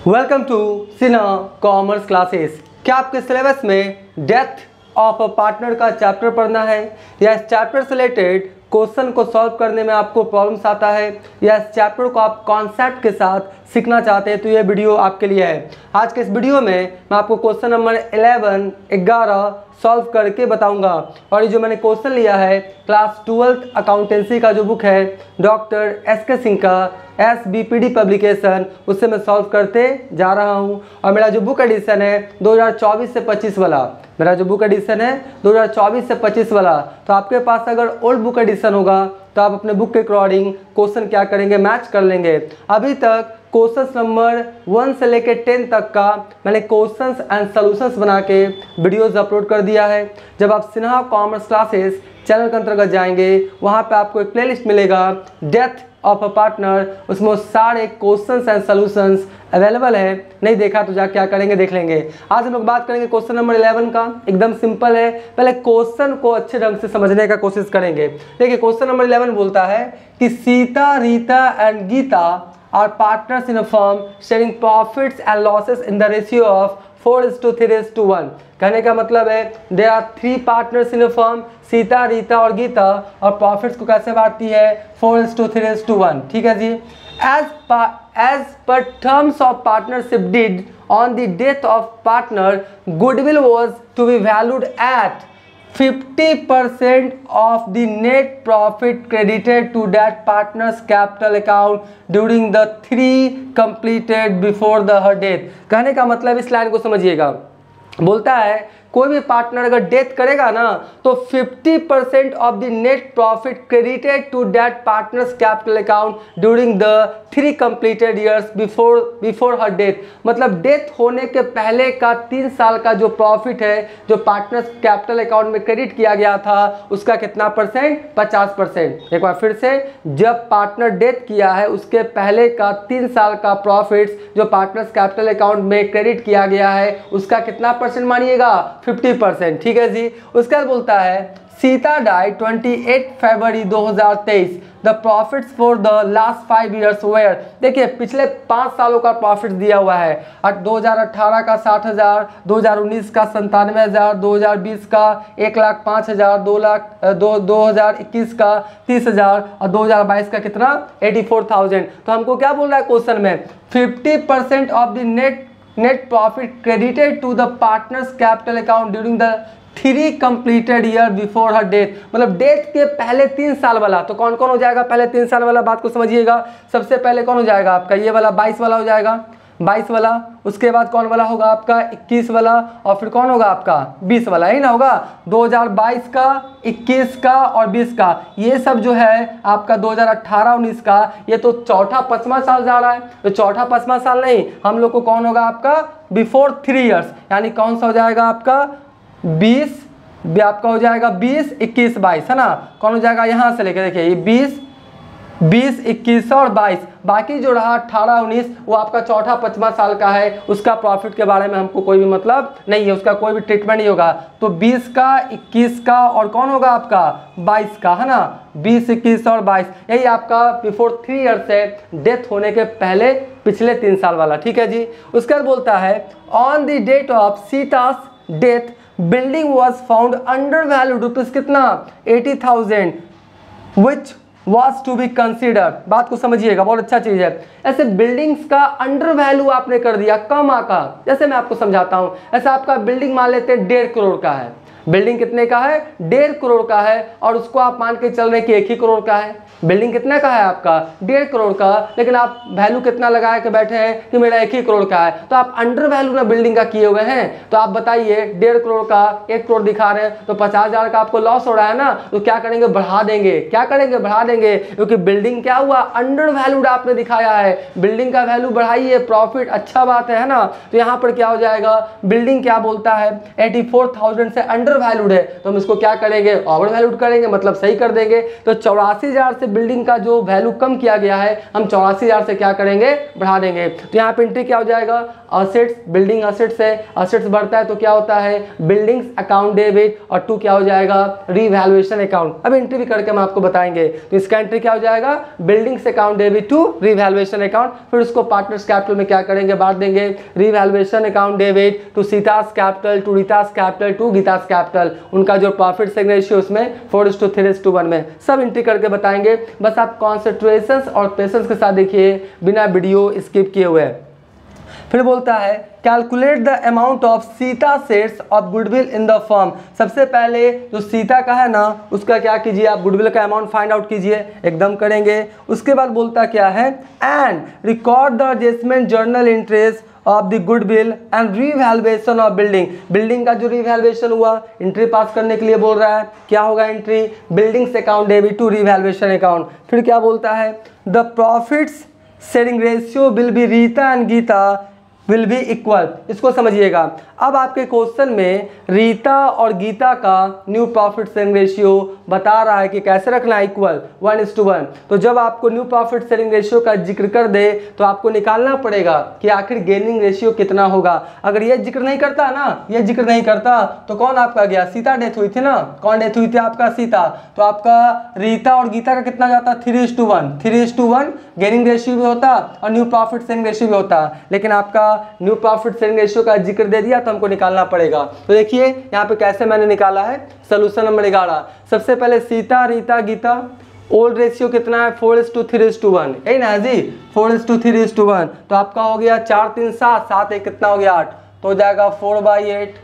Welcome to Sinha commerce classes. क्या आपके syllabus में डेथ ऑफ अ पार्टनर का चैप्टर पढ़ना है या इस चैप्टर से रिलेटेड क्वेश्चन को सॉल्व करने में आपको प्रॉब्लम्स आता है या इस चैप्टर को आप कॉन्सेप्ट के साथ सीखना चाहते हैं तो ये वीडियो आपके लिए है। आज के इस वीडियो में मैं आपको क्वेश्चन नंबर 11 सॉल्व करके बताऊंगा और ये जो मैंने क्वेश्चन लिया है क्लास 12th अकाउंटेंसी का जो बुक है डॉक्टर एस.के. सिंह का SBPD पब्लिकेशन, उससे मैं सॉल्व करते जा रहा हूँ। और मेरा जो बुक एडिशन है 2024 से 25 वाला, मेरा जो बुक एडिशन है 2024 से 25 वाला, तो आपके पास अगर ओल्ड बुक एडिशन होगा तो आप अपने बुक के अकॉर्डिंग क्वेश्चन क्या करेंगे, मैच कर लेंगे। अभी तक क्वेश्चन नंबर 1 से लेकर 10 तक का मैंने क्वेश्चंस एंड सॉल्यूशंस बना के वीडियोस अपलोड कर दिया है। जब आप सिन्हा कॉमर्स क्लासेस चैनल के अंतर्गत जाएंगे वहाँ पे आपको एक प्लेलिस्ट मिलेगा डेथ ऑफ अ पार्टनर, उसमें सारे क्वेश्चंस एंड सॉल्यूशंस अवेलेबल है। नहीं देखा तो जा क्या करेंगे, देख लेंगे। आज हम लोग बात करेंगे क्वेश्चन नंबर 11 का। एकदम सिंपल है, पहले क्वेश्चन को अच्छे ढंग से समझने का कोशिश करेंगे। देखिए क्वेश्चन नंबर 11 बोलता है कि Sita, Rita and Gita are partners in a firm sharing profits and losses in the ratio of 4:3:1। कहने का मतलब है there are 3 partners in a firm, Sita, Rita और गीता, और प्रॉफिट्स को कैसे बांटती है 4:3:1। ठीक है जी। As per terms of partnership deed on the death of partner, goodwill was to be valued at 50% of the net profit credited to that partner's capital account during the 3 completed before her death। कहने का मतलब इस line को समझिएगा, बोलता है कोई भी पार्टनर अगर डेथ करेगा ना तो 50% of the net profit credited to that partners capital account during the 3 completed years before her death. मतलब डेथ होने के पहले का 3 साल का जो प्रॉफिट है जो पार्टनर्स कैपिटल अकाउंट में क्रेडिट किया गया था उसका कितना परसेंट, 50%। एक बार फिर से, जब पार्टनर डेथ किया है उसके पहले का 3 साल का प्रॉफिट्स जो पार्टनर्स कैपिटल अकाउंट में क्रेडिट किया गया है उसका कितना परसेंट मानिएगा, 50%। ठीक है जी। उसके बाद बोलता है Sita die 28 February 2023, the profits for the last 5 years were. देखिए पिछले 5 सालों का प्रॉफिट दिया हुआ है, 2018 का 60,000, 2019 का 97,000, 2020 का 1,05,000, 2021 का 30,000 और 2022 का कितना 84,000। तो हमको क्या बोल रहा है क्वेश्चन में, 50% of the net profit credited to the partners capital account during the 3 completed year before her death. मतलब डेथ के पहले 3 साल वाला। तो कौन कौन हो जाएगा पहले 3 साल वाला, बात को समझिएगा। सबसे पहले कौन हो जाएगा आपका ये वाला 22 वाला हो जाएगा, 22 वाला। उसके बाद कौन वाला होगा आपका 21 वाला, और फिर कौन होगा आपका 20 वाला, ही ना होगा। 2022 का, 21 का और 20 का, ये सब जो है आपका 2018-19 का, ये तो चौथा 5वां साल जा रहा है। तो चौथा 5वां साल नहीं, हम लोग को कौन होगा आपका बिफोर 3 ईयर्स, यानी कौन सा हो जाएगा आपका 20, आपका हो जाएगा 20, 21, 22, है ना। कौन हो जाएगा यहाँ से लेके देखिए ये 20, 21 और 22, बाकी जो रहा 18-19 वो आपका चौथा 5वां साल का है। उसका प्रॉफिट के बारे में हमको कोई भी मतलब नहीं है, उसका कोई भी ट्रीटमेंट नहीं होगा। तो 20 का, 21 का और कौन होगा आपका 22 का, है ना। 20, 21 और 22 यही आपका बिफोर 3 ईयर से डेथ होने के पहले पिछले 3 साल वाला। ठीक है जी। उसके बाद बोलता है on the date of Sita's death building was found under value rupees कितना 80,000 which was to be consider. बात को समझिएगा, बहुत अच्छा चीज है। ऐसे बिल्डिंग्स का अंडर वैल्यू आपने कर दिया, कम आका। जैसे मैं आपको समझाता हूं, ऐसा आपका बिल्डिंग मान लेते हैं 1.5 करोड़ का है। बिल्डिंग कितने का है, 1.5 करोड़ का है, और उसको आप मान के चल रहे कि 1 ही करोड़ का है। बिल्डिंग कितने का है आपका 1.5 करोड़ का, लेकिन आप वैल्यू कितना लगा के बैठे हैं कि मेरा 1 ही करोड़ का है। तो आप अंडर वैल्यू ना बिल्डिंग का किए हुए हैं। तो आप बताइए 1.5 करोड़ का 1 करोड़ दिखा रहे हैं तो 50,000 का आपको लॉस हो रहा है ना। तो क्या करेंगे, बढ़ा देंगे। क्या करेंगे, बढ़ा देंगे, क्योंकि बिल्डिंग क्या हुआ अंडर वैल्यूड आपने दिखाया है। बिल्डिंग का वैल्यू बढ़ाइए, प्रॉफिट, अच्छा बात है ना। तो यहाँ पर क्या हो जाएगा, बिल्डिंग क्या बोलता है 84,000 से अंडर अंडर वैल्यूड है तो हम इसको क्या करेंगे, ओवर वैल्यूड करेंगे, मतलब सही कर देंगे। तो 84,000 से बिल्डिंग का जो वैल्यू कम किया गया है हम 84,000 से क्या करेंगे, बढ़ा देंगे। तो यहाँ पे एंट्री क्या हो जाएगा, असेट्स, बिल्डिंग असेट्स है, असेट्स बढ़ता है तो क्या होता है, बिल्डिंग्स अकाउंट डेबिट, और 2 क्या हो जाएगा, रीवैल्यूएशन अकाउंट। अब एंट्री भी करके हम आपको बताएंगे। तो इसका एंट्री क्या हो जाएगा, buildings account debit to revaluation account, फिर उसको पार्टनर्स कैपिटल में क्या करेंगे, बांट देंगे। Revaluation account debit to Sita's capital to Rita's capital to Gita's capital, उनका जो प्रॉफिट शेयरिंग रेशियो उसमें 4:3:1 में सब एंट्री करके बताएंगे। बस आप कॉन्सेंट्रेशन और पेशेंस के साथ देखिए बिना वीडियो स्किप किए हुए। फिर बोलता है calculate the amount of Sita shares of goodwill in the firm. सबसे पहले जो सीता का है ना उसका क्या कीजिए, आप गुडविल का अमाउंट फाइंड आउट कीजिए, एकदम करेंगे। उसके बाद बोलता क्या है, and record the adjustment journal interest of the goodwill and revaluation of building. Building का जो रीवैल्यूएशन हुआ एंट्री पास करने के लिए बोल रहा है, क्या होगा entry, buildings account debit to revaluation account. फिर क्या बोलता है, the profits sharing ratio will be Rita and Gita will be equal. इसको समझिएगा। अब आपके क्वेश्चन में रीता और गीता का न्यू प्रॉफिट शेयरिंग रेशियो बता रहा है कि कैसे रखना है, इक्वल 1:1। तो जब आपको न्यू प्रॉफिट शेयरिंग रेशियो का जिक्र कर दे तो आपको निकालना पड़ेगा कि आखिर गेनिंग रेशियो कितना होगा। अगर ये जिक्र नहीं करता ना, ये जिक्र नहीं करता तो कौन आपका गया, सीता डेथ हुई थी ना, कौन डेथ हुई थी आपका, सीता। तो आपका रीता और गीता का कितना जाता, 3:1 गेनिंग रेशियो भी होता और न्यू प्रॉफिट शेयरिंग रेशियो भी होता। लेकिन आपका न्यू प्रॉफिट शेयरिंग रेशियो का जिक्र दे दिया तो हमको निकालना पड़ेगा। तो देखिए यहाँ पे कैसे मैंने निकाला है, सोल्यूशन नंबर 11। सबसे पहले सीता रीता गीता, ओल्ड रेशियो कितना है, 4:3:1, यही ना जी, 4:3:1। तो आपका हो गया 4 3 7 7 1 कितना हो गया 8, तो हो जाएगा 4/8,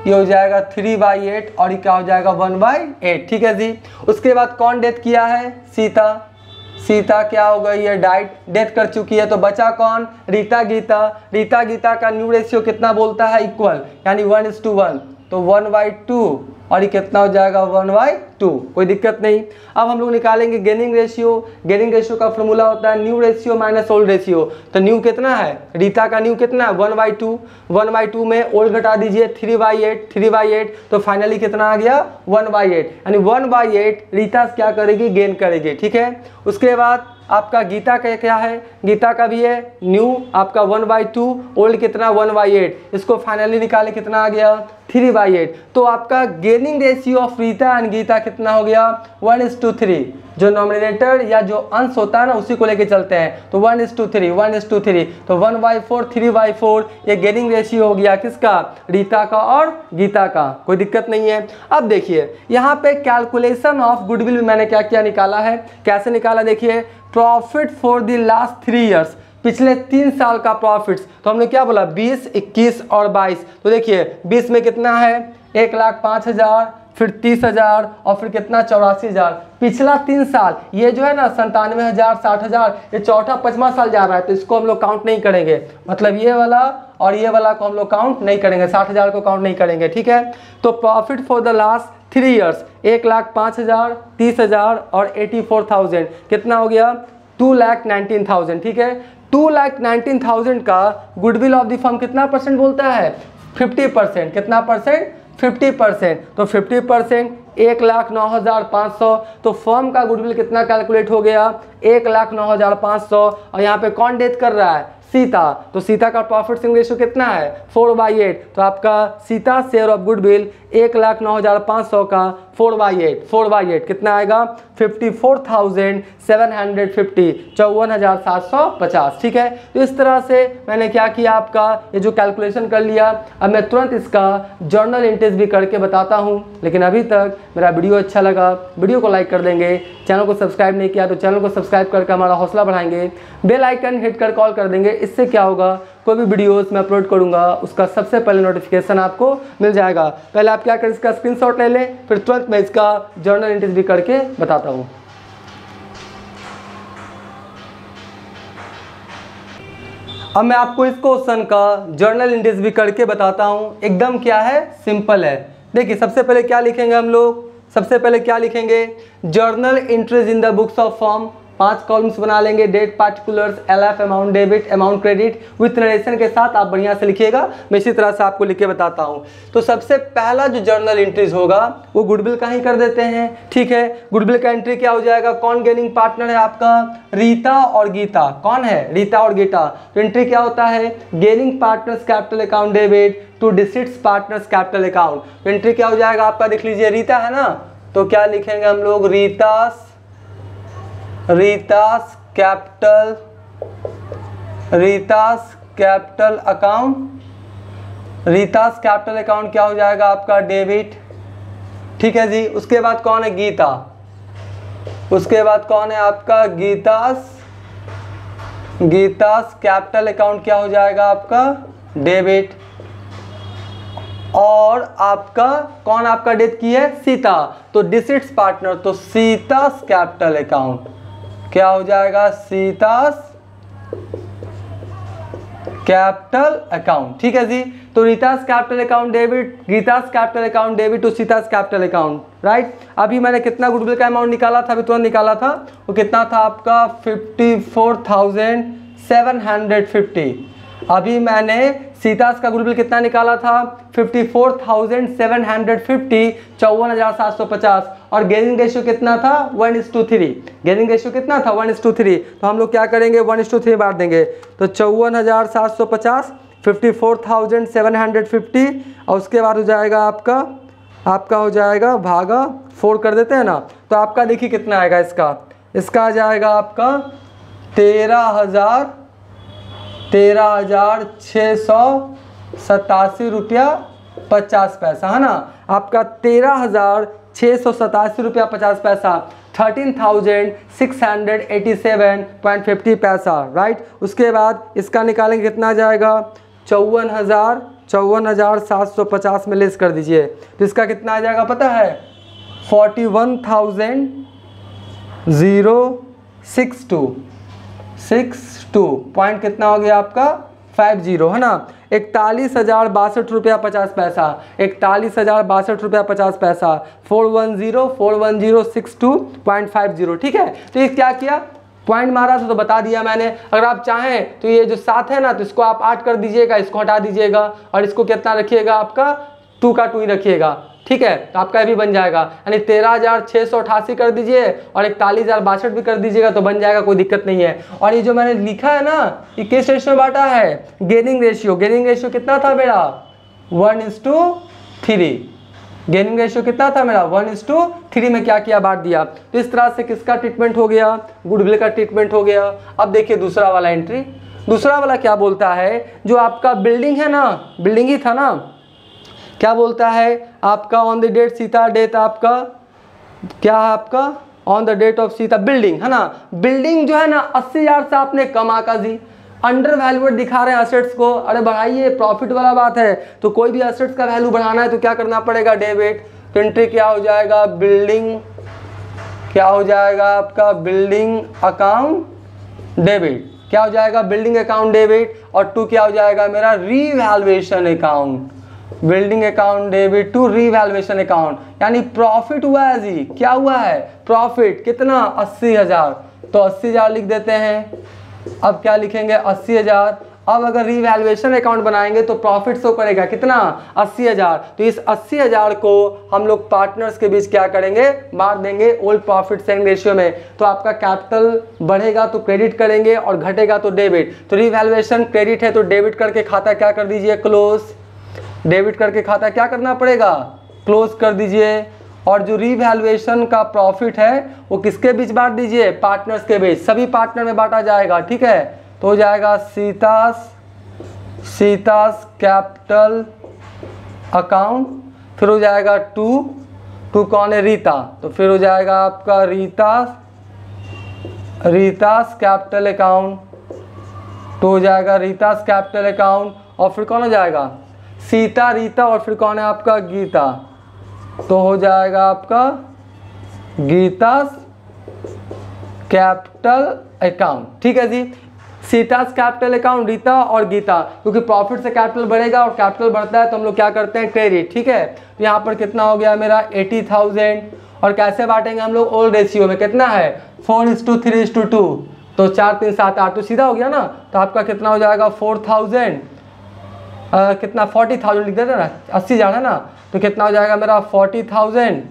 ये हो जाएगा 3/8 और ये क्या हो जाएगा 1/8। ठीक है जी। उसके बाद कौन डेथ किया है, सीता। सीता क्या हो गई है, डेथ कर चुकी है। तो बचा कौन, रीता गीता। रीता गीता का न्यू रेशियो कितना बोलता है, इक्वल, यानी 1:1। तो 1/2 और ये कितना हो जाएगा 1/2, कोई दिक्कत नहीं। अब हम लोग निकालेंगे गेनिंग रेशियो। गेनिंग रेशियो का फॉर्मूला होता है new ratio minus old ratio. तो न्यू कितना है, रीता का न्यू कितना है 1/2, 1/2 में ओल्ड घटा दीजिए 3/8, तो फाइनली कितना आ गया 1/8, यानी 1/8 रीता क्या करेगी, गेन करेगी। ठीक है। उसके बाद आपका गीता का क्या है, गीता का भी है न्यू आपका 1/2, ओल्ड कितना 1/8, इसको फाइनली निकाले कितना आ गया 3/8। तो आपका gaining ratio of Rita and Gita कितना हो गया 1:3। जो नॉमिनेटर या जो अंश होता है ना उसी को लेके चलते हैं। तो 1:3, तो 1/4 3/4 ये गेनिंग रेशियो हो गया किसका, रीता का और गीता का, कोई दिक्कत नहीं है। अब देखिए यहाँ पे कैलकुलेशन ऑफ गुडविल में मैंने क्या क्या निकाला है, कैसे निकाला देखिए, profit for the last 3 years, पिछले 3 साल का प्रॉफिट्स। तो हमने क्या बोला 20, 21 और 22। तो देखिए 20 में कितना है 1,05,000, फिर 30,000 और फिर कितना 84,000। पिछला 3 साल ये जो है ना 97,000 60,000, ये चौथा 5वां साल जा रहा है, तो इसको हम लोग काउंट नहीं करेंगे। मतलब ये वाला और ये वाला को हम लोग काउंट नहीं करेंगे, 60,000 को काउंट नहीं करेंगे। ठीक है। तो profit for the last 3 years 1,05,000, 30,000 और 84,000 कितना हो गया 2,19,000। ठीक है। 2,19,000 का गुडविल ऑफ द फर्म कितना परसेंट बोलता है 50%। कितना परसेंट 50%। तो 50% 1,09,500। तो फर्म का गुडविल कितना कैलकुलेट हो गया 1,09,500। और यहाँ पे कौन डेथ कर रहा है सीता। तो सीता का प्रॉफिट शेयरिंग रेशियो कितना है 4/8। तो आपका सीता शेयर ऑफ गुडविल 1,09,500 का 4/8 कितना आएगा 54,750, 54,750। ठीक है। तो इस तरह से मैंने क्या किया, आपका ये जो कैलकुलेशन कर लिया। अब मैं तुरंत इसका जर्नल एंट्रीज भी करके बताता हूँ। लेकिन अभी तक मेरा वीडियो अच्छा लगा, वीडियो को लाइक कर देंगे, चैनल को सब्सक्राइब नहीं किया तो चैनल को सब्सक्राइब करके हमारा हौसला बढ़ाएंगे, बेल आइकन हिट कर कॉल कर देंगे। इससे क्या होगा, कोई भी वीडियोस मैं अपलोड करूंगा उसका सबसे पहले नोटिफिकेशन आपको मिल जाएगा। पहले आप क्या करें, इसका स्क्रीनशॉट ले लें, फिर तुरंत मैं इसका जर्नल एंट्रीज भी करके बताता हूँ। अब मैं आपको इस क्वेश्चन का जर्नल एंट्रीज भी करके बताता हूँ। एकदम क्या है, सिंपल है। देखिए सबसे पहले क्या लिखेंगे हम लोग, सबसे पहले क्या लिखेंगे, journal entries in the books of firm. 5 columns बना लेंगे, date particulars, LF amount debit, amount credit with narration के साथ आप बढ़िया से लिखिएगा। मैं इसी तरह से आपको लिख के बताता हूँ। तो सबसे पहला जो जर्नल एंट्रीज होगा वो गुडविल का ही कर देते हैं, ठीक है। गुडविल का एंट्री क्या हो जाएगा, कौन गेनिंग पार्टनर है आपका, रीता और गीता। कौन है, रीता और गीता। तो एंट्री क्या होता है, gaining partners capital account debit to डिसिट्स पार्टनर्स कैपिटल अकाउंट। तो एंट्री क्या हो जाएगा आपका, देख लीजिए, रीता है ना, तो क्या लिखेंगे हम लोग, रीतास कैपिटल अकाउंट, रीतास कैपिटल अकाउंट क्या हो जाएगा आपका, डेबिट, ठीक है जी। उसके बाद कौन है, गीता। उसके बाद कौन है आपका, गीतास कैपिटल अकाउंट क्या हो जाएगा आपका, डेबिट। और आपका कौन आपका डेट की है, सीता, तो डिसिट्स पार्टनर, तो सीतास कैपिटल अकाउंट क्या हो जाएगा, सीतास कैपिटल अकाउंट, ठीक है जी। तो Rita's capital account debit, Gita's capital account debit to Sita's capital account, right. अभी मैंने कितना गुडविल का अमाउंट निकाला था, अभी तुरंत निकाला था, वो कितना था आपका 54,750। अभी मैंने सीतास का गुडविल कितना निकाला था, 54,750, 54,750। और गेनिंग रेशियो कितना था, 1:3। गेनिंग रेशियो कितना था, 1:3। तो हम लोग क्या करेंगे, 1:3 बांट देंगे। तो 54,750, 54,750, और उसके बाद हो जाएगा आपका हो जाएगा भागा 4 कर देते हैं ना। तो आपका देखिए कितना आएगा, इसका आ जाएगा आपका 13,687 रुपया 50 पैसा, है ना। आपका 13,687 रुपया 50 पैसा, 13,687.50 पैसा, राइट। उसके बाद इसका निकालेंगे, कितना आ जाएगा, 54,750 में लेस कर दीजिए। तो इसका कितना आ जाएगा पता है, 41,062 पॉइंट कितना हो गया आपका, 50, है ना। 41,062 रुपया 50 पैसा, 41,062 रुपया 50 पैसा, 410,410,62.50, ठीक है। तो ये क्या किया, पॉइंट मारा था तो बता दिया मैंने। अगर आप चाहें तो ये जो 7 है ना, तो इसको आप 8 कर दीजिएगा, इसको हटा दीजिएगा, और इसको कितना रखिएगा आपका, 2 का 2 ही रखिएगा, ठीक है। तो आपका ये भी बन जाएगा, यानी 13,688 कर दीजिए और 41,062 भी कर दीजिएगा, तो बन जाएगा, कोई दिक्कत नहीं है। और ये जो मैंने लिखा है ना, ये किस रेशियो में बांटा है, गेनिंग रेशियो। गेनिंग रेशियो कितना था मेरा, 1:3। गेनिंग रेशियो कितना था मेरा, 1:3 में क्या किया, बांट दिया। तो इस तरह से किसका ट्रीटमेंट हो गया, गुडविल का ट्रीटमेंट हो गया। अब देखिए दूसरा वाला एंट्री, दूसरा वाला क्या बोलता है, जो आपका बिल्डिंग है ना, बिल्डिंग ही था ना, क्या बोलता है आपका, ऑन द डेट सीता, डेट आपका क्या है आपका, ऑन द डेट ऑफ सीता, बिल्डिंग है ना। बिल्डिंग जो है ना 80,000 से आपने कम आका जी, अंडर वैल्यूएट दिखा रहे हैं असेट्स को। अरे बढ़ाइए, प्रॉफिट वाला बात है, तो कोई भी असेट्स का वैल्यू बढ़ाना है तो क्या करना पड़ेगा, डेबिट। तो एंट्री क्या हो जाएगा, बिल्डिंग क्या हो जाएगा आपका, बिल्डिंग अकाउंट डेबिट, क्या हो जाएगा, बिल्डिंग अकाउंट डेबिट। और 2 क्या हो जाएगा मेरा, revaluation account, building account debit to revaluation account, यानी प्रॉफिट हुआ है जी, क्या हुआ है, प्रॉफिट कितना, 80,000। तो 80,000 लिख देते हैं। अब क्या लिखेंगे, 80,000। अब अगर रीवैल्यूएशन अकाउंट बनाएंगे तो प्रॉफिट शो करेगा कितना, 80,000। तो इस 80,000 को हम लोग पार्टनर्स के बीच क्या करेंगे, बांट देंगे ओल्ड प्रॉफिट शेयरिंग रेशियो में। तो आपका कैपिटल बढ़ेगा तो क्रेडिट करेंगे और घटेगा तो डेबिट। तो रीवैल्यूएशन क्रेडिट है तो डेबिट करके खाता क्या कर दीजिए, क्लोज। डेबिट करके खाता क्या करना पड़ेगा, क्लोज कर दीजिए। और जो रीवैल्यूएशन का प्रॉफिट है वो किसके बीच बांट दीजिए, पार्टनर्स के बीच, सभी पार्टनर में बांटा जाएगा, ठीक है। तो हो जाएगा सीतास कैपिटल अकाउंट, फिर हो जाएगा 2 कौन है, रीता। तो फिर हो जाएगा आपका रीतास कैपिटल अकाउंट, तो हो जाएगा रीतास कैपिटल अकाउंट। और फिर कौन हो जाएगा, सीता, रीता, और फिर कौन है आपका, गीता। तो हो जाएगा आपका गीतास कैपिटल अकाउंट, ठीक है जी। सीतास कैपिटल अकाउंट, रीता और गीता, क्योंकि प्रॉफिट से कैपिटल बढ़ेगा और कैपिटल बढ़ता है तो हम लोग क्या करते हैं, क्रेडिट, ठीक है। तो यहाँ पर कितना हो गया मेरा 80,000, और कैसे बांटेंगे हम लोग, ओल्ड रेशियो में। कितना है 4:3:2, तो 4 3 7 8, तो सीधा हो गया ना। तो आपका कितना हो जाएगा 4000, कितना 40,000 लिख देते ना, 80,000 है ना, तो कितना हो जाएगा मेरा 40,000,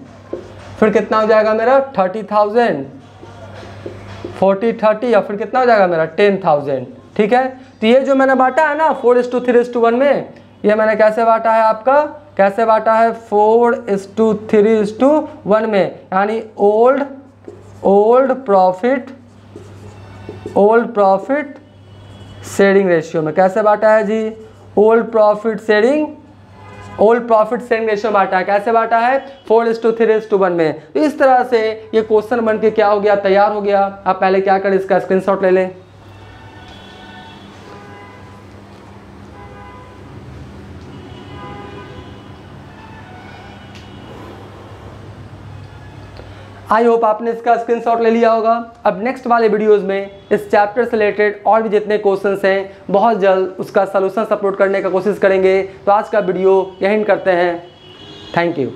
फिर कितना हो जाएगा मेरा 30,000, 40 या फिर कितना हो जाएगा मेरा 10,000। ठीक है, तो ये जो मैंने बांटा है ना 4:3:1 में, ये मैंने कैसे बांटा है, आपका कैसे बांटा है 4:3:1 में, यानी ओल्ड प्रॉफिट शेयरिंग रेशियो में। कैसे बांटा है जी, ओल्ड प्रॉफिट शेयरिंग रेशियो बांटा है। कैसे बांटा है 4:3:1 में। तो इस तरह से ये क्वेश्चन बन के क्या हो गया, तैयार हो गया। आप पहले क्या करें, इसका स्क्रीनशॉट ले लें। आई होप आपने इसका स्क्रीनशॉट ले लिया होगा। अब नेक्स्ट वाले वीडियोस में इस चैप्टर से रिलेटेड और भी जितने क्वेश्चंस हैं बहुत जल्द उसका सलूशन अपलोड करने का कोशिश करेंगे। तो आज का वीडियो यहीं करते हैं। Thank you.